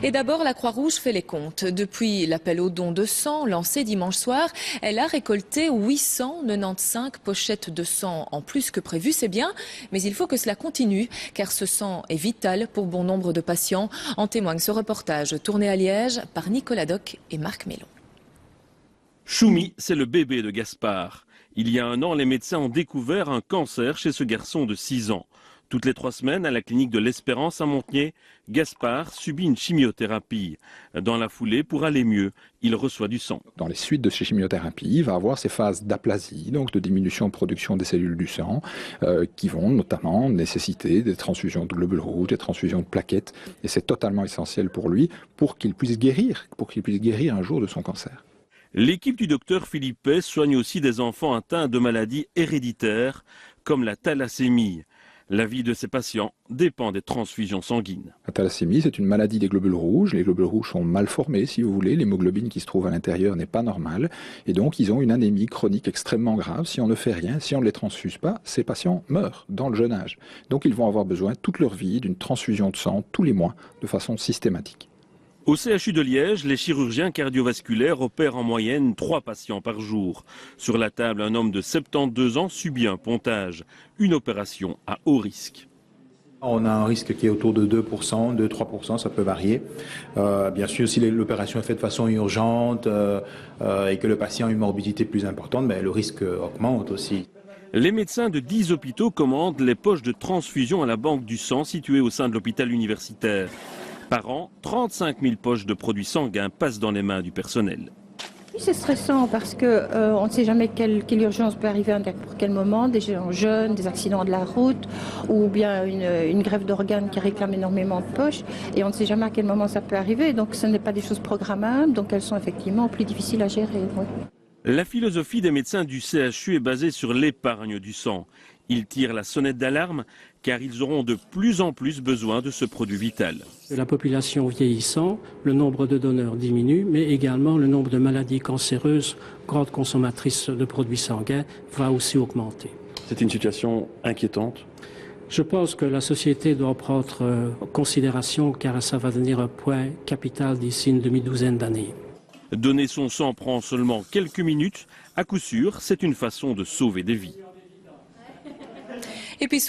Et d'abord, la Croix-Rouge fait les comptes. Depuis l'appel au don de sang lancé dimanche soir, elle a récolté 895 pochettes de sang en plus que prévu. C'est bien, mais il faut que cela continue, car ce sang est vital pour bon nombre de patients. En témoigne ce reportage tourné à Liège par Nicolas Doc et Marc Mélon. Choumi, c'est le bébé de Gaspard. Il y a un an, les médecins ont découvert un cancer chez ce garçon de 6 ans. Toutes les 3 semaines, à la clinique de l'Espérance à Montenier, Gaspard subit une chimiothérapie. Dans la foulée, pour aller mieux, il reçoit du sang. Dans les suites de ces chimiothérapies, il va avoir ces phases d'aplasie, donc de diminution de production des cellules du sang, qui vont notamment nécessiter des transfusions de globules rouges, des transfusions de plaquettes. Et c'est totalement essentiel pour lui, pour qu'il puisse guérir un jour de son cancer. L'équipe du docteur Philippe Pais soigne aussi des enfants atteints de maladies héréditaires, comme la thalassémie. La vie de ces patients dépend des transfusions sanguines. La thalassémie, c'est une maladie des globules rouges. Les globules rouges sont mal formés, si vous voulez. L'hémoglobine qui se trouve à l'intérieur n'est pas normale. Et donc, ils ont une anémie chronique extrêmement grave. Si on ne fait rien, si on ne les transfuse pas, ces patients meurent dans le jeune âge. Donc, ils vont avoir besoin toute leur vie d'une transfusion de sang tous les mois, de façon systématique. Au CHU de Liège, les chirurgiens cardiovasculaires opèrent en moyenne 3 patients par jour. Sur la table, un homme de 72 ans subit un pontage, une opération à haut risque. On a un risque qui est autour de 2%, 2-3%, ça peut varier. Bien sûr, si l'opération est faite de façon urgente et que le patient a une morbidité plus importante, mais le risque augmente aussi. Les médecins de 10 hôpitaux commandent les poches de transfusion à la banque du sang située au sein de l'hôpital universitaire. Par an, 35 000 poches de produits sanguins passent dans les mains du personnel. C'est stressant parce qu'on ne sait jamais quelle urgence peut arriver à n'importe quel moment, des gens jeunes, des accidents de la route ou bien une greffe d'organes qui réclame énormément de poches et on ne sait jamais à quel moment ça peut arriver. Donc ce n'est pas des choses programmables, donc elles sont effectivement plus difficiles à gérer. Oui. La philosophie des médecins du CHU est basée sur l'épargne du sang. Ils tirent la sonnette d'alarme car ils auront de plus en plus besoin de ce produit vital. La population vieillissant, le nombre de donneurs diminue, mais également le nombre de maladies cancéreuses, grandes consommatrices de produits sanguins, va aussi augmenter. C'est une situation inquiétante. Je pense que la société doit prendre en considération car ça va devenir un point capital d'ici une demi-douzaine d'années. Donner son sang prend seulement quelques minutes. À coup sûr, c'est une façon de sauver des vies. Et puis